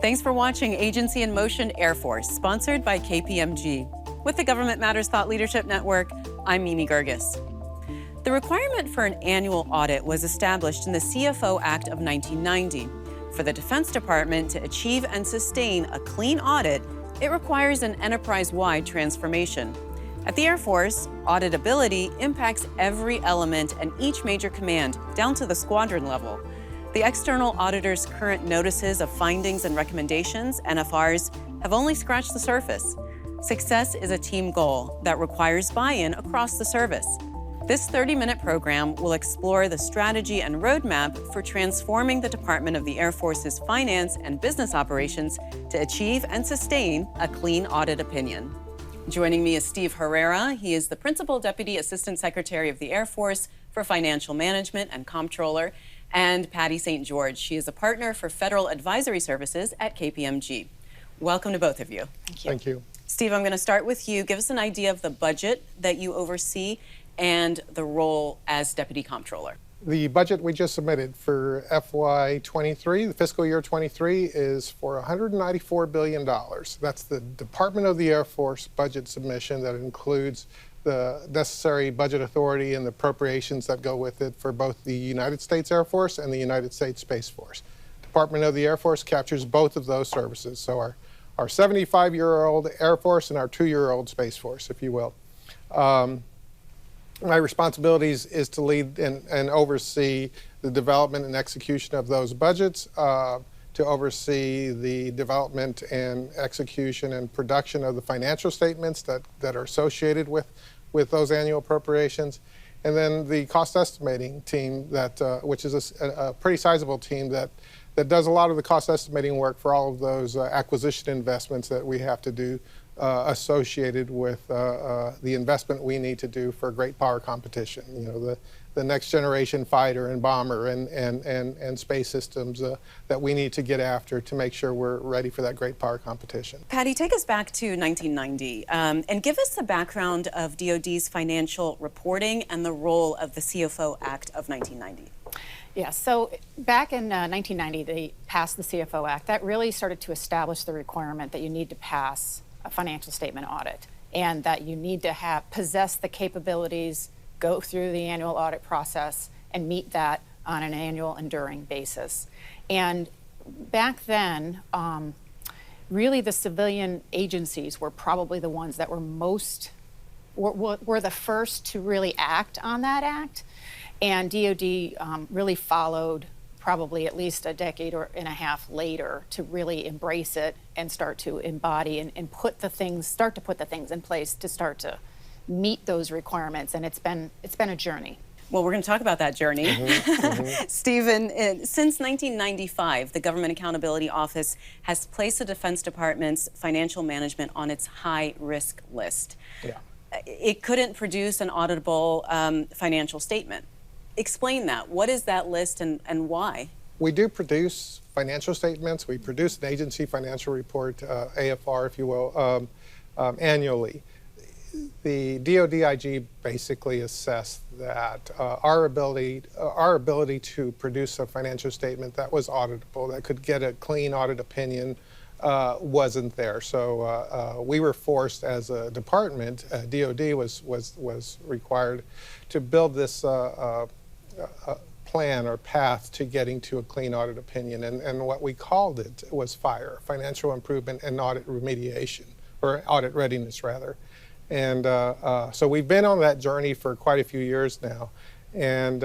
Thanks for watching Agency in Motion Air Force, sponsored by KPMG. With the Government Matters Thought Leadership Network, I'm Mimi Geerges. The requirement for an annual audit was established in the CFO Act of 1990. For the Defense Department to achieve and sustain a clean audit, it requires an enterprise-wide transformation. At the Air Force, auditability impacts every element and each major command, down to the squadron level. The external auditor's current notices of findings and recommendations, NFRs, have only scratched the surface. Success is a team goal that requires buy-in across the service. This 30-minute program will explore the strategy and roadmap for transforming the Department of the Air Force's finance and business operations to achieve and sustain a clean audit opinion. Joining me is Steve Herrera. He is the Principal Deputy Assistant Secretary of the Air Force for Financial Management and Comptroller, and Patty St. George. She is a partner for Federal Advisory Services at KPMG. Welcome to both of you. Thank you. Thank you. Steve, I'm going to start with you. Give us an idea of the budget that you oversee and the role as Deputy Comptroller. The budget we just submitted for FY23, the fiscal year 23, is for $194 billion. That's the Department of the Air Force budget submission that includes the necessary budget authority and the appropriations that go with it for both the United States Air Force and the United States Space Force. Department of the Air Force captures both of those services, so our 75-year-old Air Force and our 2-year-old Space Force, if you will. My responsibilities is to lead and oversee the development and execution of those budgets, to oversee the development and execution and production of the financial statements that are associated with those annual appropriations, and then the cost estimating team which is a pretty sizable team that does a lot of the cost estimating work for all of those acquisition investments that we have to do associated with the investment we need to do for great power competition. You know, the next generation fighter and bomber and space systems that we need to get after to make sure we're ready for that great power competition. Patty, take us back to 1990 and give us the background of DoD's financial reporting and the role of the CFO Act of 1990. Yeah, so back in 1990, they passed the CFO Act. That really started to establish the requirement that you need to pass a financial statement audit and that you need to possess the capabilities, go through the annual audit process, and meet that on an annual enduring basis. And back then, really the civilian agencies were probably the ones that were the first to really act on that act. And DoD really followed probably at least a decade and a half later to really embrace it and start to embody and start to put the things in place to start to meet those requirements. And it's been a journey. Well, we're going to talk about that journey. Stephen, since 1995, the Government Accountability Office has placed the Defense Department's financial management on its high-risk list. Yeah. It couldn't produce an auditable financial statement. Explain that. What is that list and why? We do produce financial statements. We produce an agency financial report, AFR, if you will, annually. The DoD IG basically assessed that our ability to produce a financial statement that was auditable, that could get a clean audit opinion, wasn't there. So we were forced as a department, DoD was required to build this plan or path to getting to a clean audit opinion. And what we called it was FIRE, Financial Improvement and Audit Remediation, or Audit Readiness, rather. And so we've been on that journey for quite a few years now. And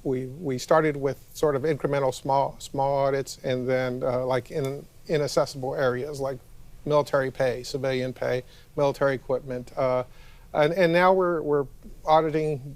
we started with sort of incremental small audits, and then like in inaccessible areas like military pay, civilian pay, military equipment. And now we're auditing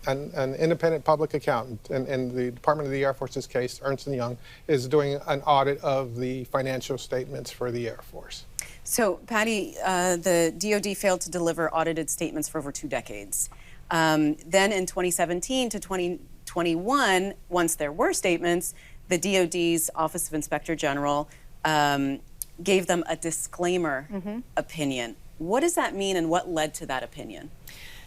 an independent public accountant, and the Department of the Air Force's case, Ernst & Young, is doing an audit of the financial statements for the Air Force. So, Patty, the DoD failed to deliver audited statements for over 2 decades. Then in 2017 to 2021, once there were statements, the DoD's Office of Inspector General gave them a disclaimer opinion. What does that mean, and what led to that opinion?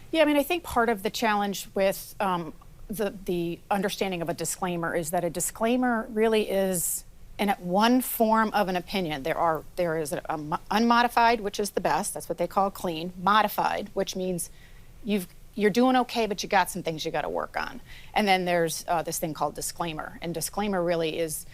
Yeah, I mean, I think part of the challenge with the understanding of a disclaimer is that a disclaimer really is in one form of an opinion. There is a unmodified, which is the best. That's what they call clean. Modified, which means you're doing okay, but you got some things you got to work on. And then there's this thing called disclaimer. And disclaimer really is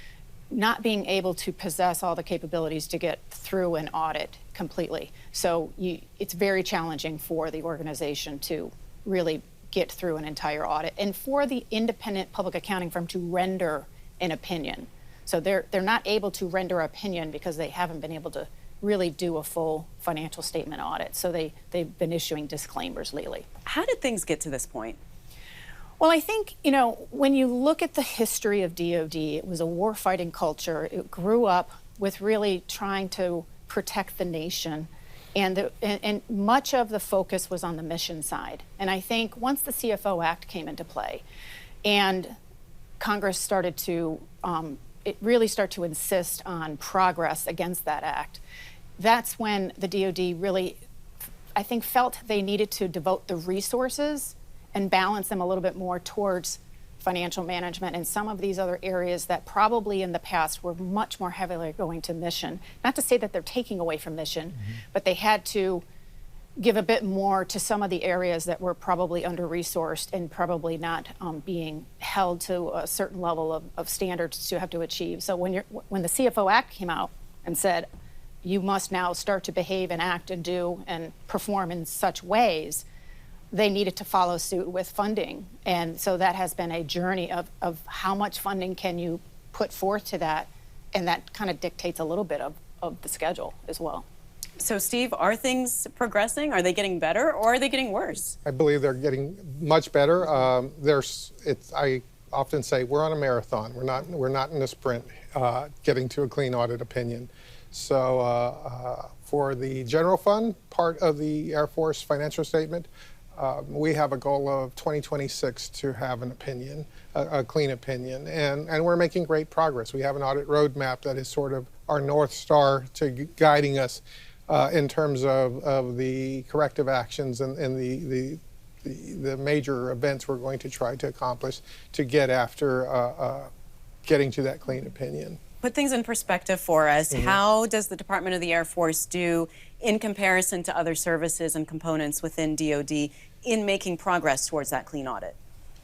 not being able to possess all the capabilities to get through an audit completely. So it's very challenging for the organization to really get through an entire audit, and for the independent public accounting firm to render an opinion. So they're not able to render an opinion because they haven't been able to really do a full financial statement audit. So they've been issuing disclaimers lately. How did things get to this point? Well, I think, when you look at the history of DoD, it was a war-fighting culture. It grew up with really trying to protect the nation, and much of the focus was on the mission side. And I think once the CFO Act came into play, and Congress started to really start to insist on progress against that act, that's when the DoD really, I think, felt they needed to devote the resources and balance them a little bit more towards financial management and some of these other areas that probably in the past were much more heavily going to mission. Not to say that they're taking away from mission, but they had to give a bit more to some of the areas that were probably under-resourced and probably not being held to a certain level of standards to have to achieve. So when the CFO Act came out and said, you must now start to behave and act and do and perform in such ways, they needed to follow suit with funding. And so that has been a journey of how much funding can you put forth to that, and that kind of dictates a little bit of the schedule as well. So Steve, are things progressing? Are they getting better, or are they getting worse? I believe they're getting much better. I often say we're on a marathon. We're not in a sprint getting to a clean audit opinion. So for the general fund part of the Air Force financial statement, we have a goal of 2026 to have an opinion, a clean opinion, and we're making great progress. We have an audit roadmap that is sort of our North Star to guiding us in terms of the corrective actions and the major events we're going to try to accomplish to get after getting to that clean opinion. Put things in perspective for us. How does the Department of the Air Force do in comparison to other services and components within DoD in making progress towards that clean audit?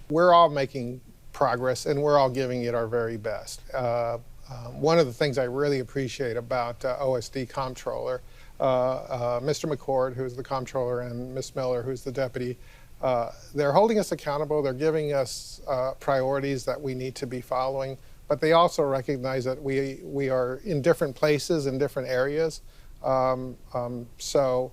We're all making progress, and we're all giving it our very best. One of the things I really appreciate about OSD Comptroller, Mr. McCord, who's the Comptroller, and Ms. Miller, who's the Deputy, they're holding us accountable. They're giving us priorities that we need to be following. But they also recognize that we are in different places in different areas. So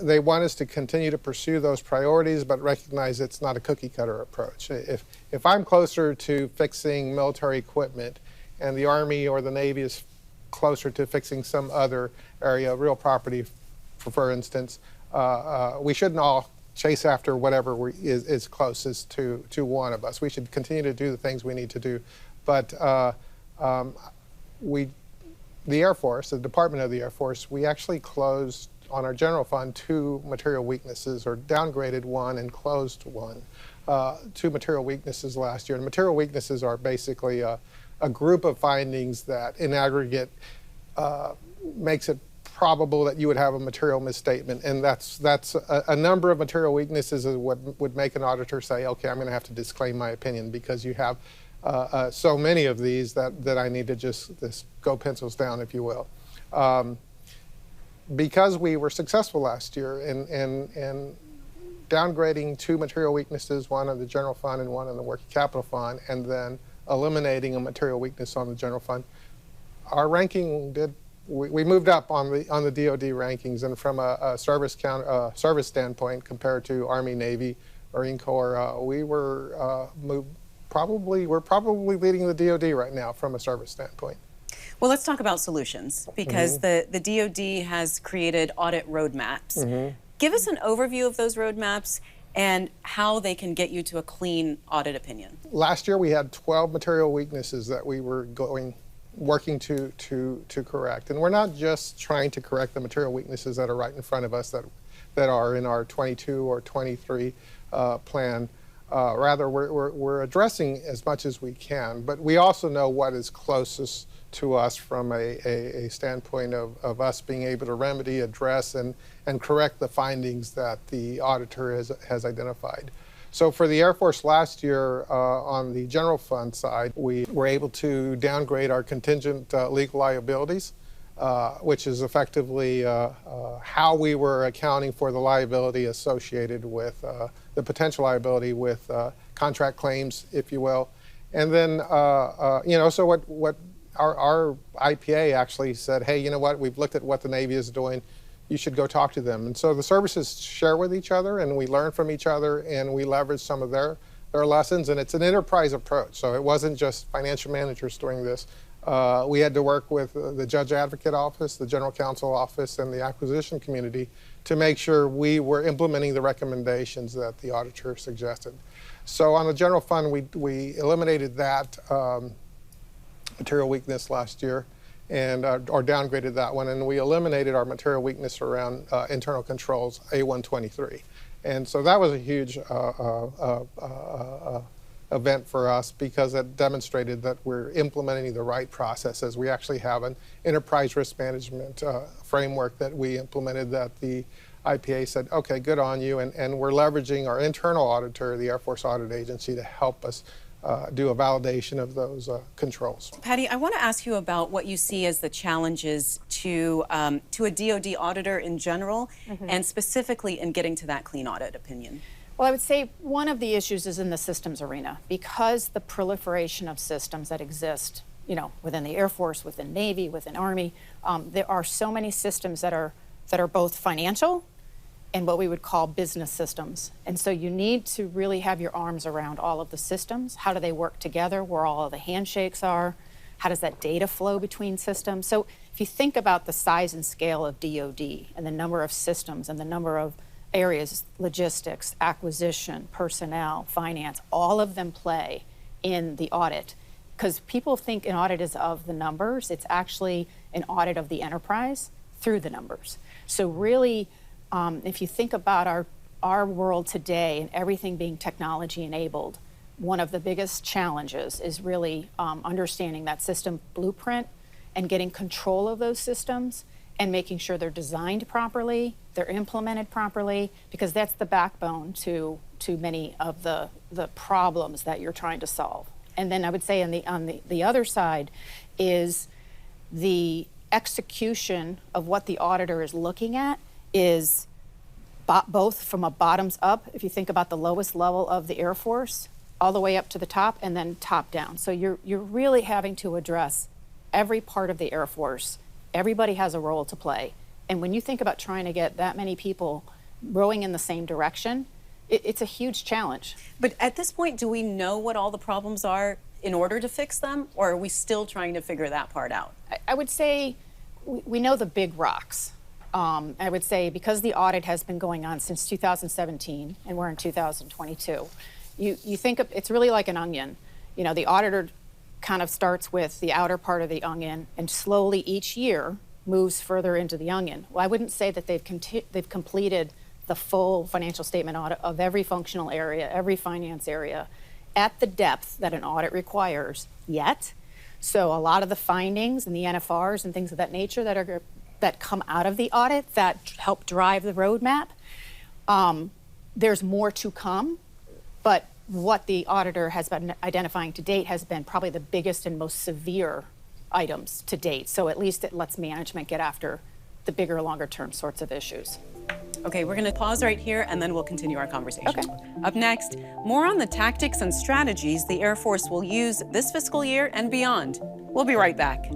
they want us to continue to pursue those priorities, but recognize it's not a cookie cutter approach. If I'm closer to fixing military equipment and the Army or the Navy is closer to fixing some other area, real property, for instance, we shouldn't all chase after whatever is closest to one of us. We should continue to do the things we need to do. But the Air Force, the Department of the Air Force, we actually closed on our general fund 2 material weaknesses, or downgraded 1 and closed 1. 2 material weaknesses last year. And material weaknesses are basically a group of findings that in aggregate makes it probable that you would have a material misstatement. And that's a number of material weaknesses is what would make an auditor say, okay, I'm going to have to disclaim my opinion because you have so many of these that I need to just go pencils down, if you will. Because we were successful last year in downgrading 2 material weaknesses, 1 on the general fund and 1 on the working capital fund, and then eliminating a material weakness on the general fund, our ranking we moved up on the DoD rankings, and from a service standpoint compared to Army, Navy, Marine Corps, we're probably leading the DoD right now from a service standpoint. Well, let's talk about solutions, because the DoD has created audit roadmaps. Give us an overview of those roadmaps and how they can get you to a clean audit opinion. Last year we had 12 material weaknesses that we were working to correct. And we're not just trying to correct the material weaknesses that are right in front of us that are in our 22 or 23 plan. Rather, we're addressing as much as we can, but we also know what is closest to us from a standpoint of us being able to remedy, address, and correct the findings that the auditor has identified. So for the Air Force last year, on the general fund side, we were able to downgrade our contingent legal liabilities, which is effectively how we were accounting for the liability associated with the potential liability with contract claims, if you will. And then, so what our IPA actually said, hey, you know what, we've looked at what the Navy is doing, you should go talk to them. And so the services share with each other, and we learn from each other, and we leverage some of their lessons, and it's an enterprise approach. So it wasn't just financial managers doing this. We had to work with the Judge Advocate Office, the General Counsel Office, and the acquisition community to make sure we were implementing the recommendations that the auditor suggested. So on the general fund, we eliminated that material weakness last year, and or downgraded that one, and we eliminated our material weakness around internal controls, A123. And so that was a huge event for us because it demonstrated that we're implementing the right processes. We actually have an enterprise risk management framework that we implemented that the IPA said, okay, good on you, and we're leveraging our internal auditor, the Air Force Audit Agency, to help us do a validation of those controls. Patty, I want to ask you about what you see as the challenges to a DoD auditor in general, and specifically in getting to that clean audit opinion. Well, I would say one of the issues is in the systems arena, because the proliferation of systems that exist, within the Air Force, within Navy, within Army, there are so many systems that are both financial and what we would call business systems. And so you need to really have your arms around all of the systems. How do they work together? Where all of the handshakes are? How does that data flow between systems? So if you think about the size and scale of DoD and the number of systems and the number of areas, logistics, acquisition, personnel, finance, all of them play in the audit. Because people think an audit is of the numbers. It's actually an audit of the enterprise through the numbers. So really, if you think about our world today and everything being technology enabled, one of the biggest challenges is really understanding that system blueprint and getting control of those systems and making sure they're designed properly, they're implemented properly, because that's the backbone to many of the problems that you're trying to solve. And then I would say on the other side is the execution of what the auditor is looking at is both from a bottoms up, if you think about the lowest level of the Air Force, all the way up to the top, and then top down. So you're really having to address every part of the Air Force. Everybody has a role to play. And when you think about trying to get that many people rowing in the same direction, it's a huge challenge. But at this point, do we know what all the problems are in order to fix them, or are we still trying to figure that part out? I would say we know the big rocks. I would say because the audit has been going on since 2017, and we're in 2022, you think of, it's really like an onion. The auditor kind of starts with the outer part of the onion and slowly each year moves further into the onion. Well, I wouldn't say that they've completed the full financial statement audit of every functional area, every finance area, at the depth that an audit requires yet. So a lot of the findings and the NFRs and things of that nature that come out of the audit that help drive the roadmap, there's more to come, but what the auditor has been identifying to date has been probably the biggest and most severe items to date. So at least it lets management get after the bigger, longer term sorts of issues. Okay, we're going to pause right here and then we'll continue our conversation. Okay. Up next, more on the tactics and strategies the Air Force will use this fiscal year and beyond. We'll be right back.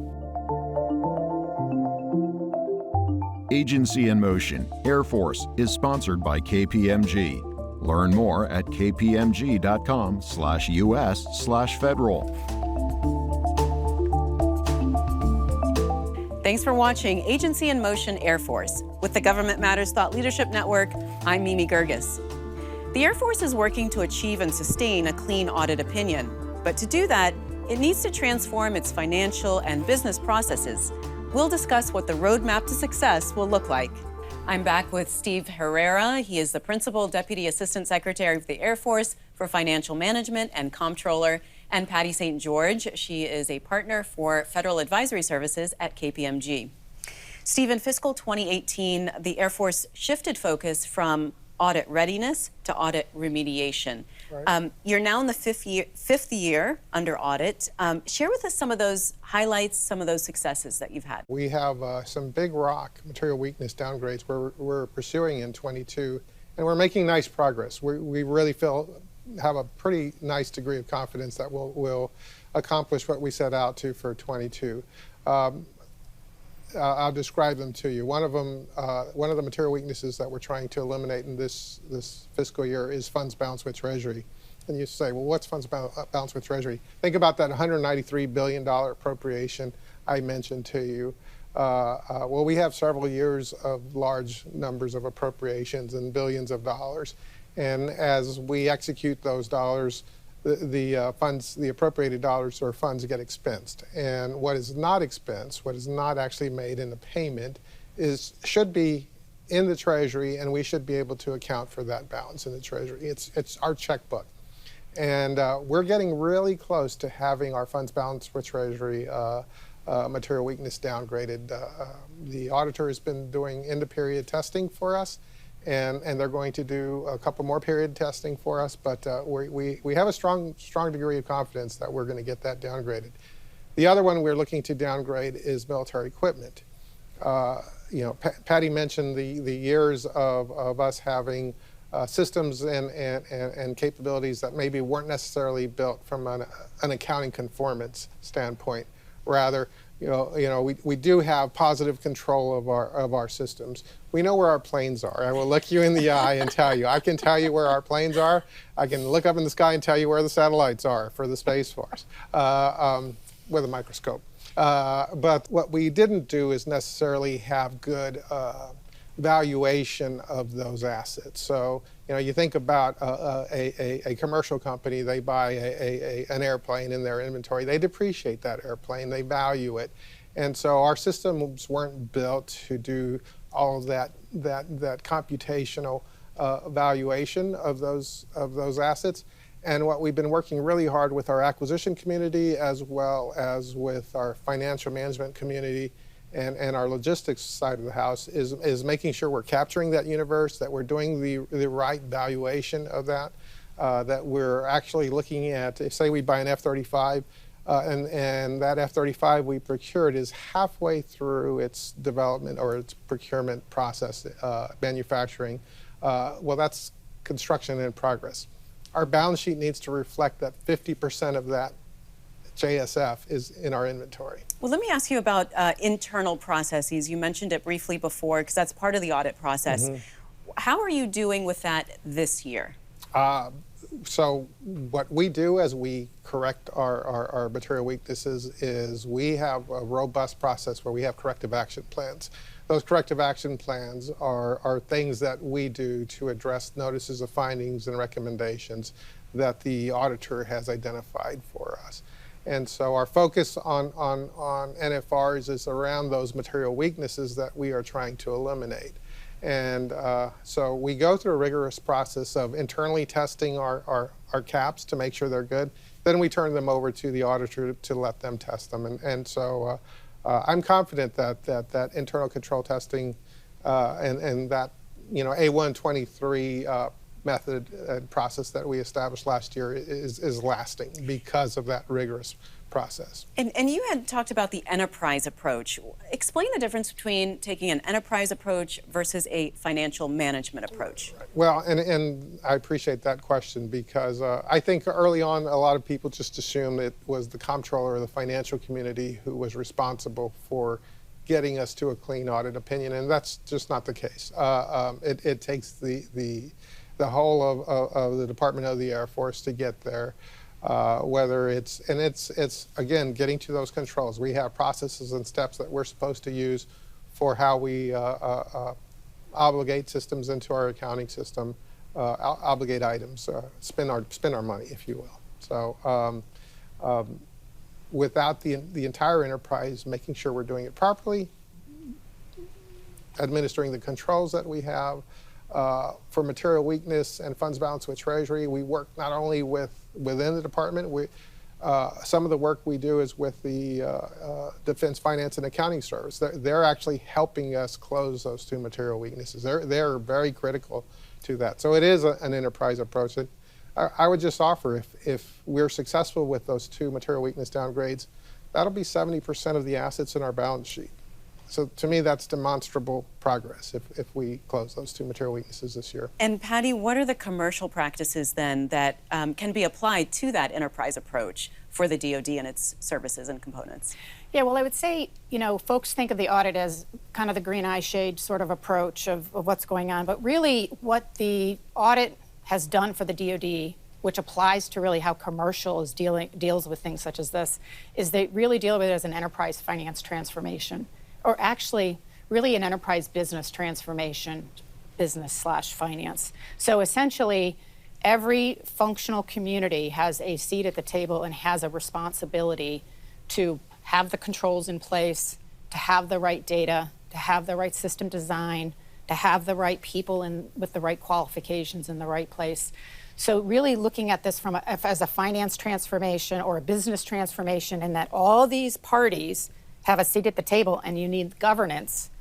Agency in Motion, Air Force, is sponsored by KPMG. Learn more at kpmg.com/US/federal. Thanks for watching Agency in Motion Air Force. With the Government Matters Thought Leadership Network, I'm Mimi Geerges. The Air Force is working to achieve and sustain a clean audit opinion. But to do that, it needs to transform its financial and business processes. We'll discuss what the roadmap to success will look like. I'm back with Steve Herrera. He is the Principal Deputy Assistant Secretary of the Air Force for Financial Management and Comptroller. and Patty St. George. She is a partner for Federal Advisory Services at KPMG. Steve, in fiscal 2018, the Air Force shifted focus from audit readiness to audit remediation. Right. You're now in the fifth year under audit. Share with us some of those highlights, some of those successes that you've had. We have some big rock material weakness downgrades we're pursuing in 22, and we're making nice progress. We really have a pretty nice degree of confidence that we'll accomplish what we set out to for 22. I'll describe them to you. One of the material weaknesses that we're trying to eliminate in this fiscal year is funds balance with Treasury. And you say, well, what's funds balance with Treasury? Think about that $193 billion appropriation I mentioned to you. Well, we have several years of large numbers of appropriations and billions of dollars. And as we execute those dollars, the appropriated dollars or funds get expensed. And what is not expensed, what is not actually made in the payment, should be in the Treasury, and we should be able to account for that balance in the Treasury. It's our checkbook. And we're getting really close to having our funds balance with Treasury material weakness downgraded. The auditor has been doing end-of-period testing for us, and they're going to do a couple more period testing for us, but we have a strong degree of confidence that we're going to get that downgraded. The other one we're looking to downgrade is military equipment. Patty mentioned the years of us having systems and capabilities that maybe weren't necessarily built from an accounting conformance standpoint. Rather, we do have positive control of our systems. We know where our planes are. I will look you in the eye and tell you. I can tell you where our planes are. I can look up in the sky and tell you where the satellites are for the Space Force with a microscope. But what we didn't do is necessarily have good valuation of those assets. So, you think about a commercial company, they buy an airplane in their inventory, they depreciate that airplane, they value it. And so our systems weren't built to do all of that computational valuation of those assets. And what we've been working really hard with our acquisition community as well as with our financial management community and our logistics side of the house is making sure we're capturing that universe, that we're doing the right valuation of that, that we're actually looking at, say we buy an F-35, and that F-35 we procured is halfway through its development or its procurement process, manufacturing. Well, that's construction in progress. Our balance sheet needs to reflect that 50% of that JSF is in our inventory. Well, let me ask you about internal processes. You mentioned it briefly before because that's part of the audit process. Mm-hmm. How are you doing with that this year? So what we do as we correct our material weaknesses is we have a robust process where we have corrective action plans. Those corrective action plans are things that we do to address notices of findings and recommendations that the auditor has identified for us. And so our focus on NFRs is around those material weaknesses that we are trying to eliminate. And so we go through a rigorous process of internally testing our caps to make sure they're good. Then we turn them over to the auditor to let them test them. And so I'm confident that internal control testing and that A123 method and process that we established last year is lasting because of that rigorous process. And you had talked about the enterprise approach. Explain the difference between taking an enterprise approach versus a financial management approach. Well, and I appreciate that question because I think early on a lot of people just assumed it was the comptroller or the financial community who was responsible for getting us to a clean audit opinion, and that's just not the case. It takes the whole of the Department of the Air Force to get there. Whether it's again getting to those controls. We have processes and steps that we're supposed to use for how we obligate systems into our accounting system, obligate items, spend our money, if you will. So without the entire enterprise making sure we're doing it properly, administering the controls that we have. For material weakness and funds balance with Treasury, we work not only within the department, Some of the work we do is with the Defense Finance and Accounting Service. They're actually helping us close those two material weaknesses. They're very critical to that. So it is an enterprise approach. I would just offer, if we're successful with those two material weakness downgrades, that'll be 70% of the assets in our balance sheet. So to me, that's demonstrable progress if we close those two material weaknesses this year. And Patty, what are the commercial practices then that can be applied to that enterprise approach for the DoD and its services and components? Yeah, well, I would say, folks think of the audit as kind of the green eye shade sort of approach of what's going on. But really, what the audit has done for the DoD, which applies to really how commercial deals with things such as this, is they really deal with it as an enterprise finance transformation, or actually really an enterprise business transformation, business/finance. So essentially, every functional community has a seat at the table and has a responsibility to have the controls in place, to have the right data, to have the right system design, to have the right people with the right qualifications in the right place. So really looking at this as a finance transformation or a business transformation, in that all these parties have a seat at the table, and you need governance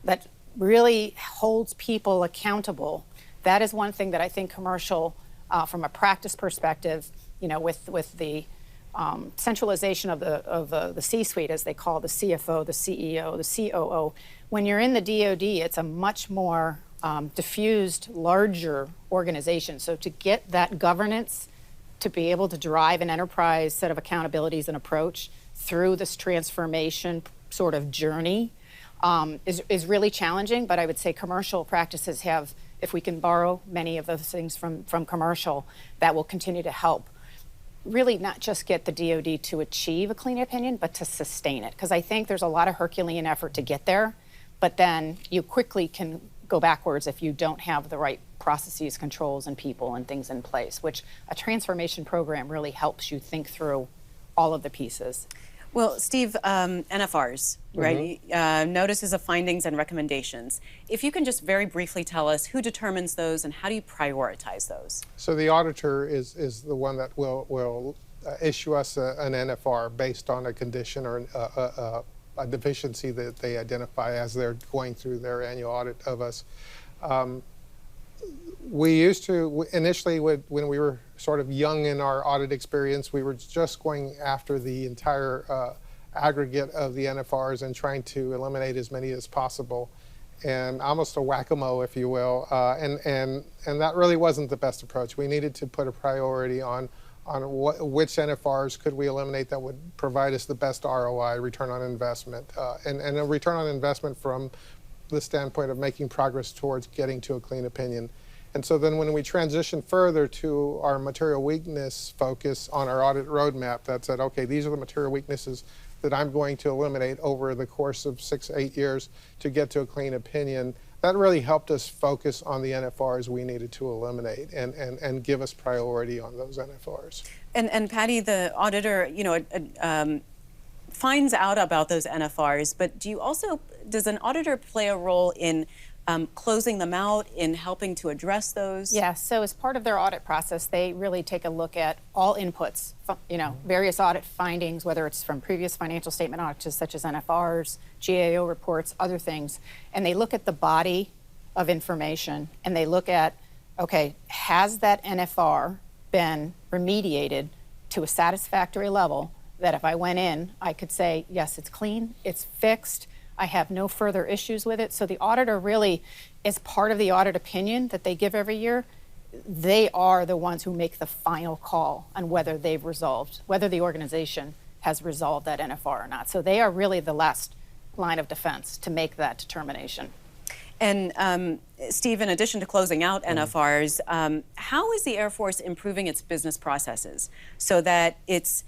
that really holds people accountable. That is one thing that I think commercial, from a practice perspective, with the centralization of the C-suite, as they call the CFO, the CEO, the COO. When you're in the DoD, it's a much more diffused, larger organization. So to get that governance, to be able to drive an enterprise set of accountabilities and approach through this transformation sort of journey is really challenging. But I would say commercial practices have, if we can borrow many of those things from commercial, that will continue to help really not just get the DoD to achieve a clean opinion, but to sustain it. Because I think there's a lot of Herculean effort to get there, but then you quickly can go backwards if you don't have the right processes, controls, and people and things in place, which a transformation program really helps you think through all of the pieces. Well, Steve, NFRs, right? Notices of findings and recommendations. If you can just very briefly tell us who determines those and how do you prioritize those? So the auditor is the one that will issue us an NFR based on a condition or a deficiency that they identify as they're going through their annual audit of us. We used to, initially when we were sort of young in our audit experience, we were just going after the entire aggregate of the NFRs and trying to eliminate as many as possible, and almost a whack-a-mole, if you will. And that really wasn't the best approach. We needed to put a priority on which NFRs could we eliminate that would provide us the best ROI, return on investment, and a return on investment from the standpoint of making progress towards getting to a clean opinion. And so then when we transitioned further to our material weakness focus on our audit roadmap that said, okay, these are the material weaknesses that I'm going to eliminate over the course of 6 to 8 years to get to a clean opinion, that really helped us focus on the NFRs we needed to eliminate and give us priority on those NFRs. And Patty, the auditor, finds out about those NFRs, but does an auditor play a role in closing them out, in helping to address those? Yeah, so as part of their audit process, they really take a look at all inputs, various audit findings, whether it's from previous financial statement audits such as NFRs, GAO reports, other things, and they look at the body of information and they look at, okay, has that NFR been remediated to a satisfactory level that if I went in, I could say, yes, it's clean, it's fixed, I have no further issues with it. So the auditor really, as part of the audit opinion that they give every year, they are the ones who make the final call on whether they've resolved, whether the organization has resolved that NFR or not. So they are really the last line of defense to make that determination. And Steve, in addition to closing out NFRs, how is the Air Force improving its business processes so that it's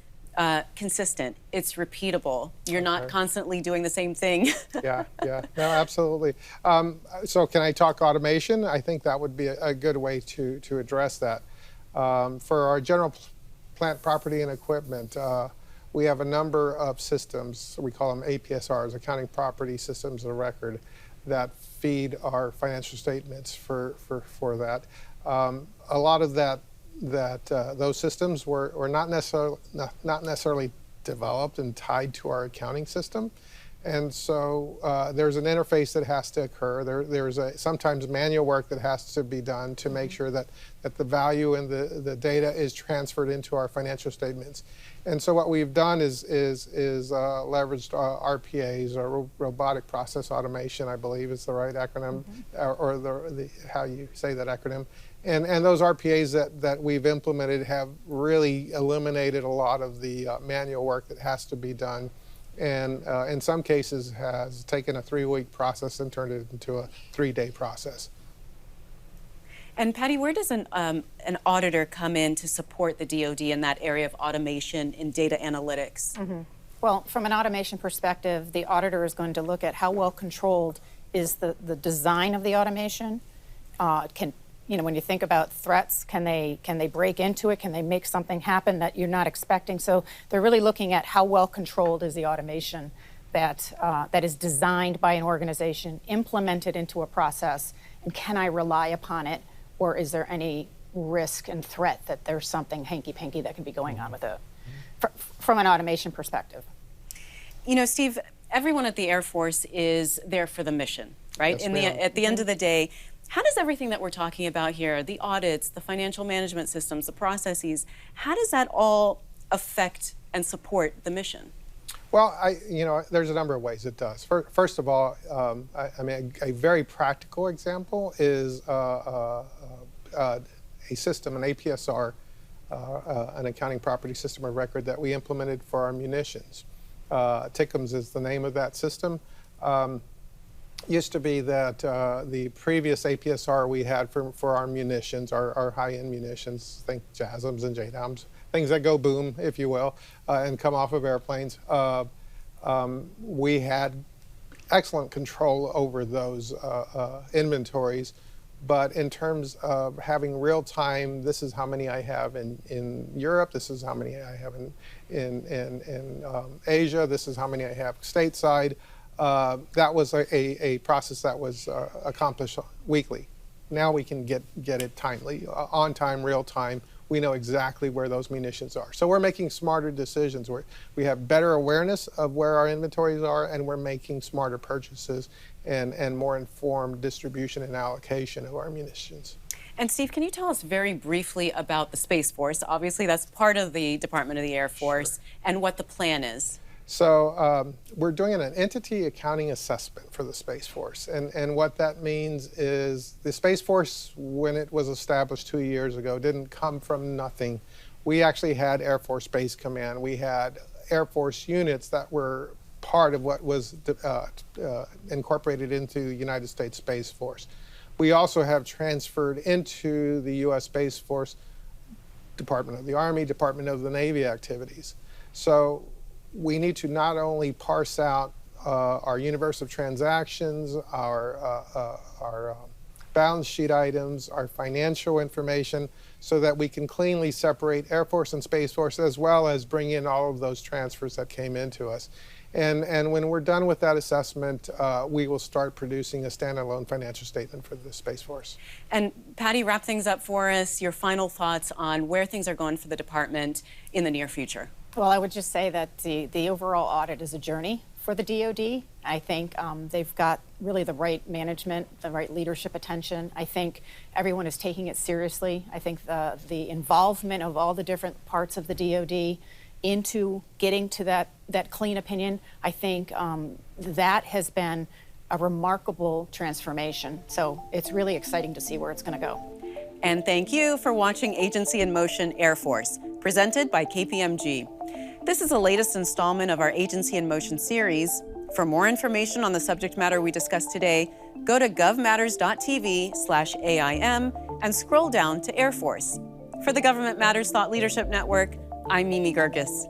consistent, it's repeatable, you're not constantly doing the same thing? Yeah, no, absolutely. So can I talk automation? I think that would be a good way to address that. For our general plant property and equipment, we have a number of systems, we call them APSRs, accounting property systems of record, that feed our financial statements for that. A lot of that those systems were not necessarily developed and tied to our accounting system. And so there's an interface that has to occur. There's sometimes manual work that has to be done to make sure that the value and the data is transferred into our financial statements. And so what we've done is leveraged RPAs, or robotic process automation, I believe is the right acronym, or the how you say that acronym. And those RPAs that we've implemented have really eliminated a lot of the manual work that has to be done, and in some cases has taken a 3-week process and turned it into a 3-day process. And Patty, where does an auditor come in to support the DoD in that area of automation and data analytics? Well, from an automation perspective, the auditor is going to look at how well controlled is the design of the automation. When you think about threats, can they break into it? Can they make something happen that you're not expecting? So they're really looking at how well controlled is the automation that is designed by an organization, implemented into a process, and can I rely upon it, or is there any risk and threat that there's something hanky-panky that can be going on with it from an automation perspective? You know, Steve, everyone at the Air Force is there for the mission, right? Yes, At the end of the day, how does everything that we're talking about here, the audits, the financial management systems, the processes, how does that all affect and support the mission? Well, there's a number of ways it does. First of all, a very practical example is a system, an APSR, an accounting property system of record that we implemented for our munitions. TICMS is the name of that system. Used to be that the previous APSR we had for our munitions, our high-end munitions, think JASMs and JDAMs, things that go boom, if you will, and come off of airplanes. We had excellent control over those inventories, but in terms of having real time, this is how many I have in Europe, this is how many I have in Asia, this is how many I have stateside. That was a process that was accomplished weekly. Now we can get it timely, on time, real time. We know exactly where those munitions are. So we're making smarter decisions. We have better awareness of where our inventories are, and we're making smarter purchases and more informed distribution and allocation of our munitions. And Steve, can you tell us very briefly about the Space Force? Obviously, that's part of the Department of the Air Force, and what the plan is. So we're doing an entity accounting assessment for the Space Force. And what that means is the Space Force, when it was established 2 years ago, didn't come from nothing. We actually had Air Force Space Command. We had Air Force units that were part of what was incorporated into United States Space Force. We also have transferred into the U.S. Space Force Department of the Army, Department of the Navy activities. So we need to not only parse out our universe of transactions, our balance sheet items, our financial information, so that we can cleanly separate Air Force and Space Force, as well as bring in all of those transfers that came into us. And when we're done with that assessment, we will start producing a standalone financial statement for the Space Force. And Patty, wrap things up for us, your final thoughts on where things are going for the department in the near future. Well, I would just say that the overall audit is a journey for the DoD. I think they've got really the right management, the right leadership attention. I think everyone is taking it seriously. I think the involvement of all the different parts of the DoD into getting to that clean opinion, I think that has been a remarkable transformation. So it's really exciting to see where it's going to go. And thank you for watching Agency in Motion Air Force, presented by KPMG. This is the latest installment of our Agency in Motion series. For more information on the subject matter we discussed today, go to govmatters.tv/AIM and scroll down to Air Force. For the Government Matters Thought Leadership Network, I'm Mimi Geerges.